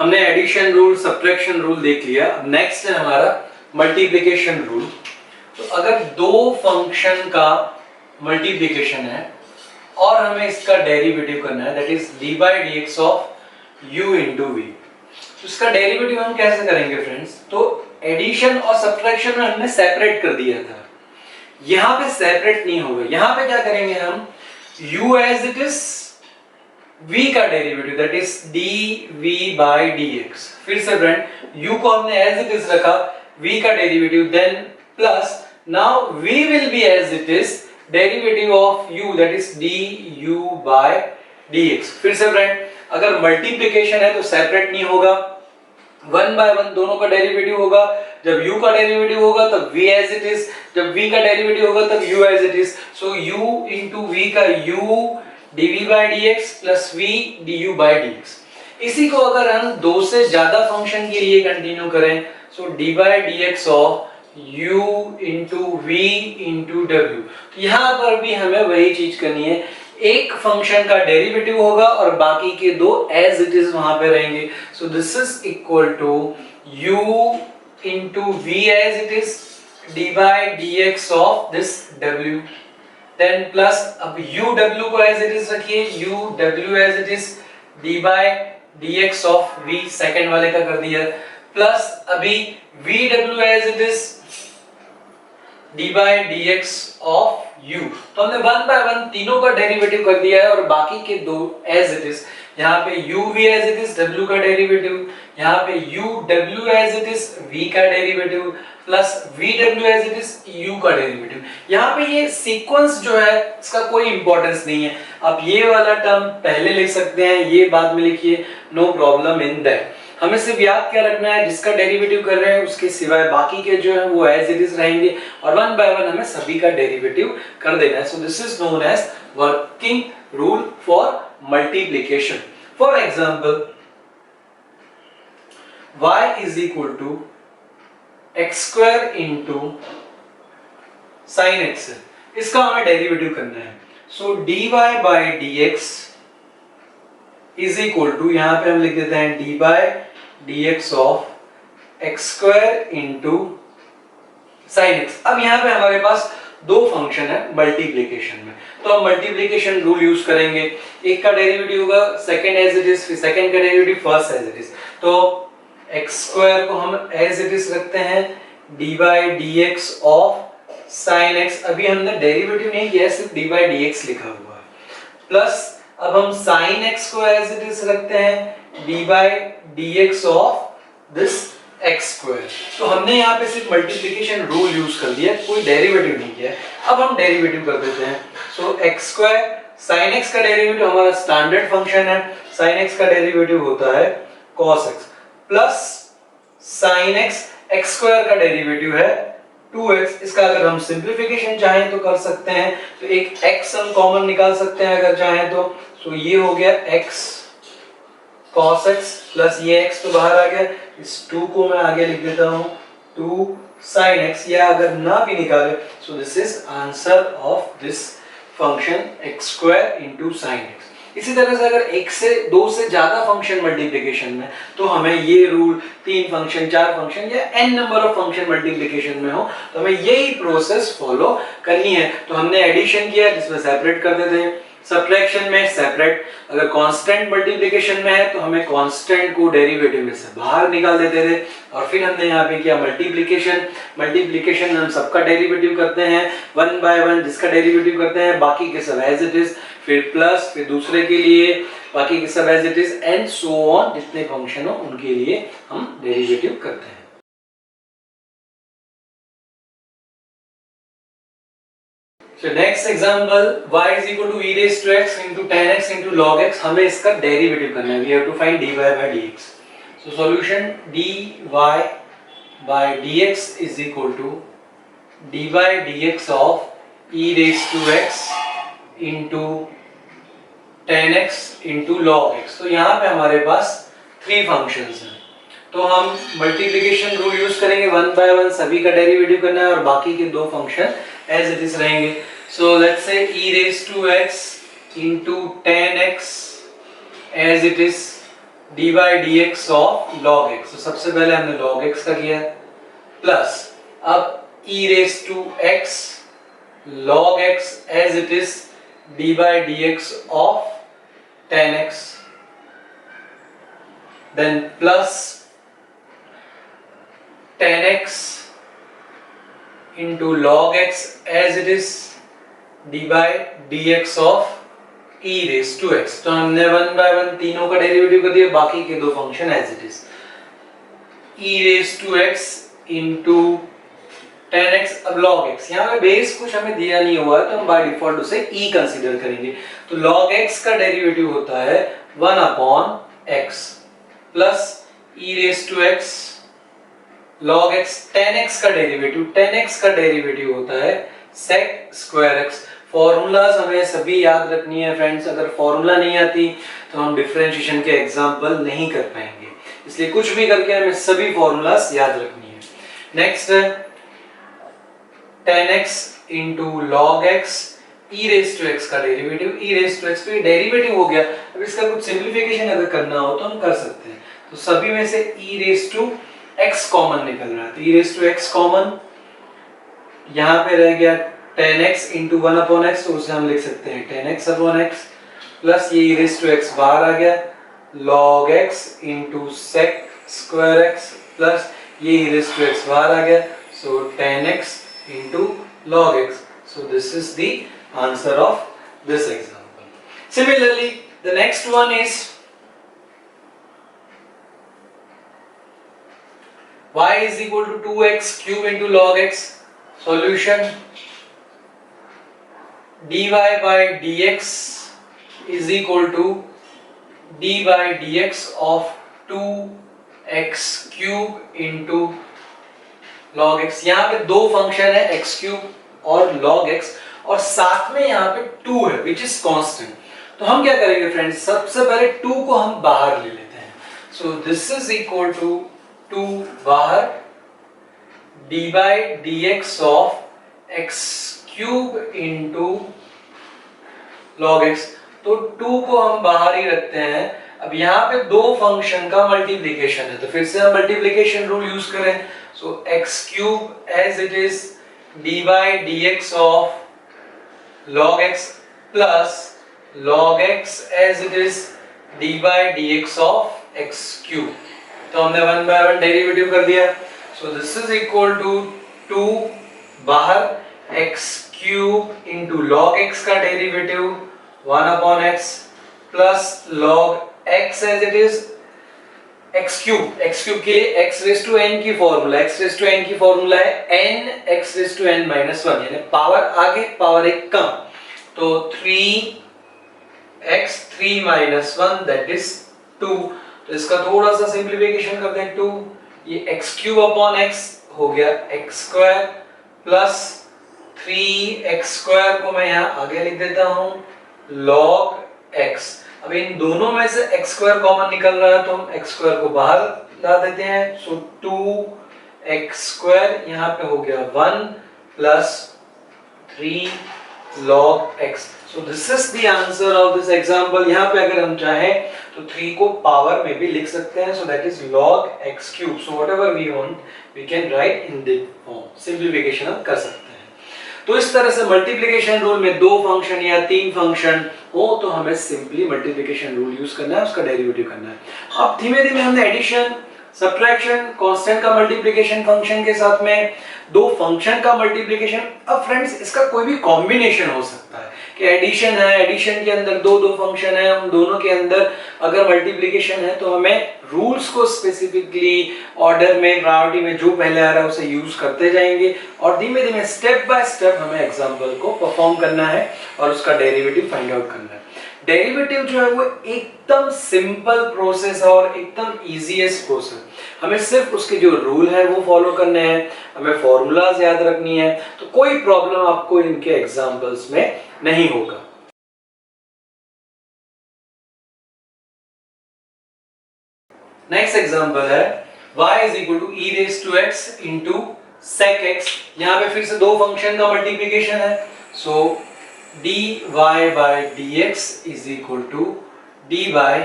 हमने addition rule, subtraction rule देख लिया। अब नेक्स्ट है हमारा मल्टीप्लिकेशन रूल। तो अगर दो फंक्शन का मल्टीप्लिकेशन है और हमें इसका डेरिवेटिव करना है, that is D by D X of U into V, तो इसका डेरिवेटिव हम कैसे करेंगे फ्रेंड्स? तो एडिशन और सब्ट्रैक्शन में हमने सेपरेट कर दिया था, यहां पे सेपरेट नहीं होगा। यहां पे क्या करेंगे हम, u as it is v का derivative that is dv by dx। फिर से फ्रेंड u को हमने एज इट इज रखा, v का derivative, then plus now v will be as it is derivative of u that is du by dx। फिर से friend अगर multiplication है तो सेपरेट नहीं होगा, वन बाय वन दोनों का डेरिवेटिव होगा। जब u का डेरिवेटिव होगा तब v एज इट इज, जब v का डेरिवेटिव होगा तब u as it is. So u into v का u dv by dx plus v du by dx। इसी को अगर हम दो से ज्यादा फंक्शन के लिए कंटिन्यू करें, सो d by dx of u into v into w। यहां पर भी हमें वही चीज करनी है, एक फंक्शन का डेरिवेटिव होगा और बाकी के दो एज इट इज वहां पे रहेंगे। So this is equal to u into v as it is d by dx of this w, then plus अब u w को एज इट इज रखिए, u w as it is d by dx of v, second वाले का कर दिया, plus अभी v w as it is d by dx of u। तो हमने वन बाय वन तीनों का डेरिवेटिव कर दिया है और बाकी के दो एज इट इज। यहाँ पे u v as it is w का डेरिवेटिव, यहाँ पे u w as it is v का derivative, plus v w as it is u का डेरिवेटिव। यहाँ पे ये सीक्वेंस जो है इसका कोई इंपॉर्टेंस नहीं है, आप ये वाला टर्म पहले लिख सकते हैं, ये बाद में लिखिए, नो प्रॉब्लम इन दैट। हमें सिर्फ याद क्या रखना है, जिसका डेरिवेटिव कर रहे हैं उसके सिवाय बाकी के जो है वो एज इट इज रहेंगे और वन बाय वन हमें सभी का डेरिवेटिव कर देना है। So this is known as working rule for multiplication. For example y is equal to x square into sine x, इसका हमें डेरिवेटिव करना है। So dy by dx is equal to, यहां पे हम लिख देते हैं D by dx of x square into sine x। अब यहां पे हमारे पास दो फंक्शन है मल्टीप्लिकेशन में, तो हम मल्टीप्लिकेशन रूल यूज करेंगे, एक का डेरिवेटिव होगा सेकंड एज इट इज, फिर सेकंड का derivative first as it is. तो x स्क्वायर को हम एज इट इज रखते हैं D by dx of sine x, अभी हमने डेरिवेटिव नहीं किया, सिर्फ डी बाई dx लिखा हुआ है, प्लस अब हम साइन x को एज इट इज रखते हैं D by dx of this x square. तो हमने यहाँ पे सिर्फ मल्टीप्लिकेशन रूल यूज कर दिया, कोई डेरिवेटिव नहीं किया। अब हम डेरिवेटिव कर देते हैं। सो x स्क्वायर साइन x का डेरिवेटिव हमारा स्टैंडर्ड फंक्शन है, साइन x का डेरिवेटिव होता है cos x, plus sign x square का डेरिवेटिव है 2x। इसका अगर हम सिंप्लीफिकेशन चाहें तो कर सकते हैं, तो एक x हम कॉमन निकाल सकते हैं अगर चाहें तो। सो ये हो गया x cos x प्लस ये x तो बाहर आ गया, इस 2 को मैं आगे लिख देता हूं 2 sin x, या अगर ना भी निकाले, सो this is answer of this function x square into sine x। इसी तरह से अगर एक से दो से ज्यादा फंक्शन मल्टीप्लिकेशन में, तो हमें ये रूल 3 फंक्शन 4 फंक्शन या n number of function multiplication में हो तो हमें यही प्रोसेस फॉलो करनी है। तो हमने एडिशन किया जिसमें सेपरेट कर देते हैं, सब्ट्रैक्शन में सेपरेट, अगर कांस्टेंट मल्टीप्लिकेशन में है तो हमें कांस्टेंट को डेरिवेटिव में से बाहर निकाल देते थे, और फिर हमने यहाँ पे किया मल्टीप्लिकेशन। मल्टीप्लिकेशन हम सबका डेरिवेटिव करते हैं वन बाय वन, जिसका डेरिवेटिव करते हैं बाकी के सब एज इट इज, फिर प्लस, फिर दूसरे के लिए बाकी के सब as it is, and so on, जितने फंक्शन हो उनके लिए हम डेरिवेटिव करते हैं। So next example, y is equal to e raised to x into tan x into log x, हमें इसका डेरिवेटिव करना है, we have to find dy by dx. So solution dy by dx is equal to dy dx of e raised to x into tan x into log x। तो यहाँ पे हमारे पास 3 functions हैं, तो हम मल्टीप्लिकेशन रूल यूज करेंगे, one by one सभी का डेरिवेटिव करना है और बाकी के 2 फंक्शन एज इट इज रहेंगे। So let's say e raised to x into tan x as it is D by D X of log x. तो सबसे पहले हमने लॉग एक्स का किया प्लस अब e raise to x log x as it is d by dx of tan x, then plus tan x into log x as it is d by dx of e raised to x। तो हमने 1 by 1 तीनों का derivative कर दिया, बाकी के दो function as it is e raised to x into tan x। अब log x यहाँ पे बेस कुछ हमें दिया नहीं हुआ है तो हम बाय डिफॉल्ट उसे e कंसीडर करेंगे। तो log x का डेरिवेटिव होता है 1 upon x plus e raise to x log x। tan x का डेरिवेटिव होता है sec स्क्वायर x। फॉर्मूलाज हमें सभी याद रखनी है फ्रेंड्स, अगर फॉर्मूला नहीं आती तो हम डिफरेंशिएशन के एग्जांपल नहीं कर पाएंगे, इसलिए कुछ भी करके हमें सभी फॉर्मूलाज याद रखनी है। नेक्स्ट है tan x into log x e raised to x का derivative, e raised to x तो ये डेरिवेटिव हो गया। अब इसका कुछ सिंपलीफिकेशन अगर करना हो तो हम कर सकते हैं। तो सभी में से e raised to x common निकल रहा है, तो e raised to x common, यहाँ पे रह गया tan x into 1 upon x, तो उसे हम लिख सकते हैं tan x upon x plus ये e raised to x बाहर आ गया log x into sec square x plus ये e raised to x बाहर आ गया, so tan x into log x। So this is the answer of this example. Similarly, the next one is y is equal to 2x cube into log x। Solution dy by dx is equal to d by dx of 2x cube into log x। यहाँ पे दो function है x cube और log x और साथ में यहाँ पे 2 है विच इज कांस्टेंट। तो हम क्या करेंगे फ्रेंड्स, सबसे पहले 2 को हम बाहर ले लेते हैं। So this is equal to 2 बाहर d by dx of x cube into log x। तो 2 को हम बाहर ही रखते हैं। अब यहाँ पे दो फंक्शन का मल्टीप्लिकेशन है तो फिर से हम मल्टीप्लिकेशन रूल यूज करें। So x cube as it is d by dx of log x plus log x as it is d by dx of x cube। तो हमने 1 by 1 डेरिवेटिव कर दिया। So this is equal to 2 बाहर x cube into log x का derivative 1 upon x plus log x as it is x cube के लिए x raise to n की formula, x raise to n की formula है n x raise to n minus 1, यानी power आगे power एक कम, तो 3x 3 माइनस 1 दैट इज 2। तो इसका थोड़ा सा सिंपलीफिकेशन करते हैं, 2 ये x क्यूब अपॉन x हो गया x square plus 3x square को मैं यहाँ आगे लिख देता हूँ log x। अब इन दोनों में से x स्क्वायर कॉमन निकल रहा है तो हम x स्क्वायर को बाहर ला देते हैं। सो 2x स्क्वायर यहाँ पे हो गया 1 plus 3 log x। So this is the answer of this example. यहाँ पे अगर हम चाहें तो 3 को पावर में भी लिख सकते हैं, so that is log x cube. So whatever we want we can write in this form, simplification हम कर सकते हैं। तो इस तरह से मल्टीप्लिकेशन रूल में दो फंक्शन या तीन फंक्शन हो तो हमें सिंपली मल्टीप्लिकेशन रूल यूज करना है, उसका डेरिवेटिव करना है। अब धीमे धीमे हमने एडिशन, सब्ट्रैक्शन, कांस्टेंट का मल्टीप्लिकेशन फंक्शन के साथ में दो फंक्शन का मल्टीप्लिकेशन। अब फ्रेंड्स इसका कोई भी कॉम्बिनेशन हो सकता है कि एडिशन है, एडिशन के अंदर दो फंक्शन है, उन दोनों के अंदर अगर मल्टीप्लिकेशन है तो हमें रूल्स को स्पेसिफिकली ऑर्डर में, प्रायोरिटी में जो पहले आ रहा है उसे यूज करते जाएंगे और धीमे धीमे स्टेप बाय स्टेप हमें एग्जांपल को परफॉर्म करना है और उसका डेरिवेटिव फाइंड आउट करना है। डेरिवेटिव जो है वो एकदम सिंपल प्रोसेस है और एकदम इजीएस्ट प्रोसेस। हमें सिर्फ उसके जो रूल है वो फॉलो करने हैं, हमें फॉर्मूलाज याद रखनी है, तो कोई प्रॉब्लम आपको इनके एग्जांपल्स में नहीं होगा। नेक्स्ट एग्जांपल है y is equal to e raised to x into sec x। यहाँ पे फिर से दो फंक्शन का मल्टीप्लिकेशन है, so dy by dx is equal to d by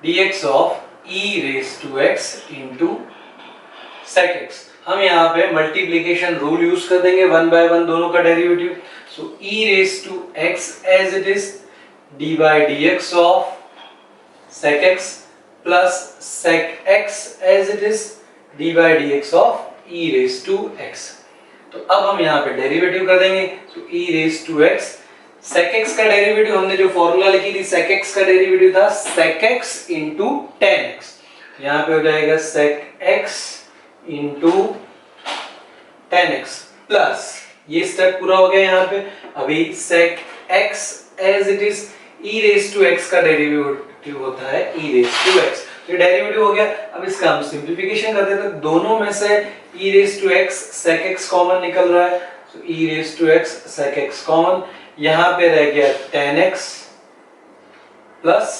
dx of e raise to x into sec x। हम यहाँ पे मल्टीप्लीकेशन रूल यूज कर देंगे, 1 by 1 दोनों का derivative. So e raise to x as it is d by dx of sec x plus sec x as it is d by dx of e raise to x। तो अब हम यहाँ पे derivative कर देंगे। So e raise to x, sec x का derivative हमने जो फॉर्मूला लिखी थी, sec x का डेरिवेटिव था sec x into tan x। यहाँ पे हो जाएगा sec x into tan x plus ये स्टेप पूरा हो गया। यहाँ पे अभी sec x as it is e raise to x का डेरिवेटिव होता है e रेज टू x। तो ये डेरिवेटिव हो गया। अब इसका हम सिंप्लीफिकेशन कर देते हैं। दोनों में से e raise to x sec x common निकल रहा है। तो e raise to x sec x common, यहाँ पे रह गया tan x plus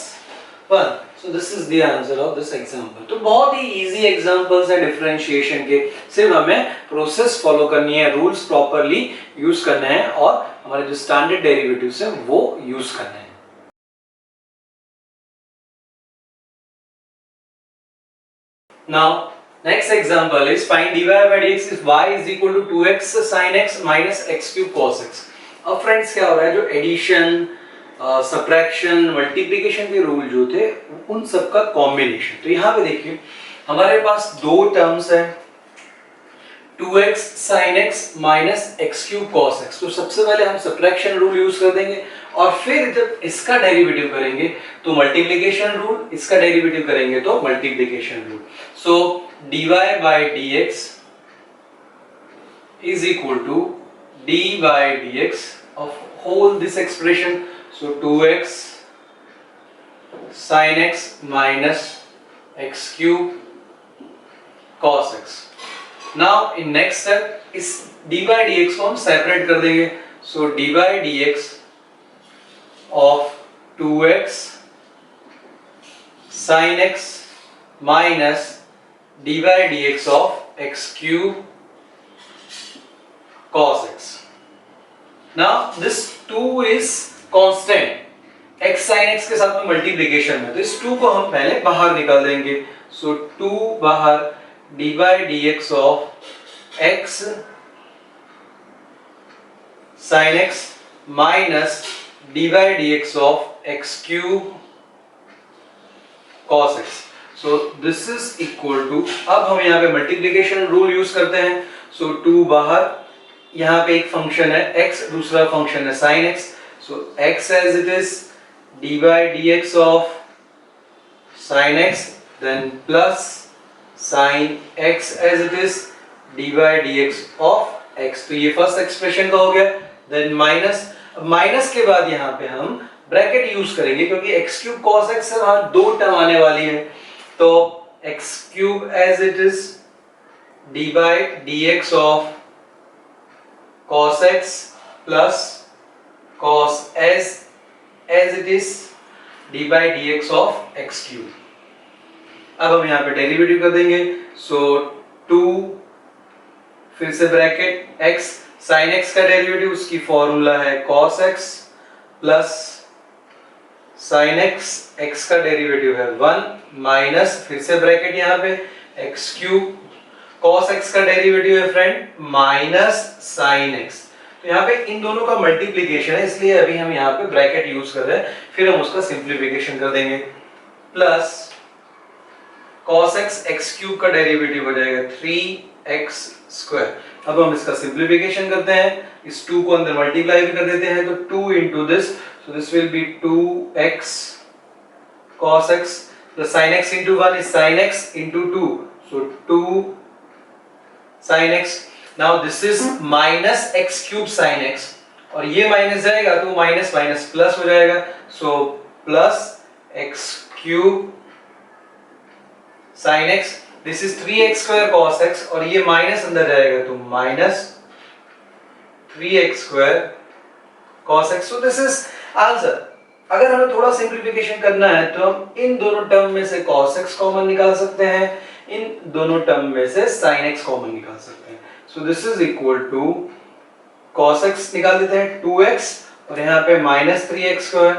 1। So this is the answer of this example। तो बहुत ही इजी एग्जांपल्स है डिफरेंशिएशन के, सिर्फ हमें प्रोसेस फॉलो करनी है, रूल्स प्रॉपर्ली यूज करना है और हमारे जो स्टैंडर्ड डेरिवेटिव्स है वो यूज करना है। Now next example is find dy by dx if y is equal to 2x sin x minus x cube cos x। अब फ्रेंड्स क्या हो रहा है, जो एडिशन, सबट्रैक्शन, मल्टीप्लिकेशन के रूल जो थे उन सब का कॉम्बिनेशन। तो यहाँ पे देखिए हमारे पास दो टर्म्स है, 2x sin x minus x cube cos x। तो सबसे पहले हम सबट्रैक्शन रूल यूज कर देंगे और फिर जब इसका डेरिवेटिव करेंगे तो मल्टीप्लिकेशन रूल, इसका डेरिवेटिव करेंगे तो multiplication rule. So dy by dx is equal to d by dx of whole this expression। So 2x sin x minus x cube cos x। Now in next step इस d by dx को हम separate कर देंगे। So d by dx of 2x sin x minus d by dx of x cube cos x। Now this 2 is constant, x sin x के साथ में multiplication में, तो इस 2 को हम पहले बाहर निकाल देंगे। सो 2 बाहर d by dx of x sin x minus d by dx of x cube cos x। So this is equal to, अब हम यहाँ पे मल्टीप्लिकेशन रूल यूज करते हैं। सो 2 बाहर, यहाँ पे एक फंक्शन है x, दूसरा फंक्शन है sin x। So x as it is d by dx of sin x, then plus sin x as it is d by dx of x। तो ये फर्स्ट एक्सप्रेशन का हो गया। देन माइनस, माइनस के बाद यहाँ पे हम ब्रैकेट यूज करेंगे क्योंकि x क्यूब cos x से वहां दो टर्म आने वाली है। तो x cube as it is d by dx of cos x plus cos s as it is d by dx of x cube। अब हम यहाँ पे डेरिवेटिव कर देंगे। सो 2 फिर से ब्रैकेट x sin x का डेरिवेटिव, उसकी फॉर्मूला है cos x plus sin x, x का डेरिवेटिव है 1 माइनस फिर से ब्रैकेट यहाँ पे x क्यूब, cos x का डेरिवेटिव है फ्रेंड माइनस sin x। तो यहाँ पे इन दोनों का मल्टीप्लिकेशन है, इसलिए अभी हम यहाँ पे ब्रैकेट यूज कर रहे हैं, फिर हम उसका सिंप्लीफिकेशन कर देंगे। Plus cos x x cube का डेरिवेटिव हो जाएगा 3x स्क्वायर। अब हम इसका सिंप्लीफिकेशन करते हैं, इस 2 को अंदर मल्टीप्लाई भी कर देते हैं। तो 2 into this, so this will be 2x cos x plus sin x into 1 is sin x into 2, so 2 sin x। Now this is minus x cube sin x और ये माइनस जाएगा तो माइनस माइनस प्लस हो जाएगा। So plus x cube sin x, this is 3x square cos x और ये minus अंदर जाएगा तो minus 3x square cos x। So this is answer. अगर हमें थोड़ा सिंप्लीफिकेशन करना है तो हम इन दोनों टर्म में से cos x कॉमन निकाल सकते हैं, इन दोनों टर्म में से sin x कॉमन निकाल सकते हैं। So this is equal to cos x निकाल देते हैं 2x और यहाँ पे माइनस 3x स्क्वायर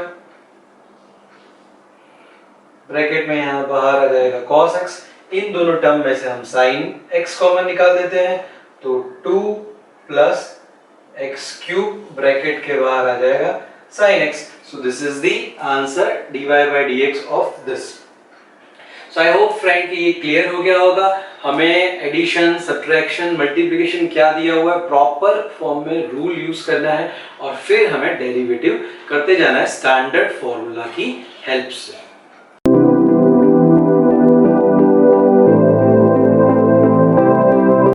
ब्रैकेट में यहाँ बाहर आ जाएगा cos x, इन दोनों टर्म में से हम sin x कॉमन निकाल देते हैं, तो 2 प्लस x क्यूब ब्रैकेट के बाहर आ जाएगा sin x. So this is the answer dy by dx of this. So I hope friend कि ये क्लियर हो गया होगा. हमें एडिशन, सब्ट्रैक्शन, मल्टीप्लिकेशन क्या दिया हुआ है, प्रॉपर फॉर्म में रूल यूज करना है और फिर हमें डेरिवेटिव करते जाना है स्टैंडर्ड फॉर्मूला की हेल्प से.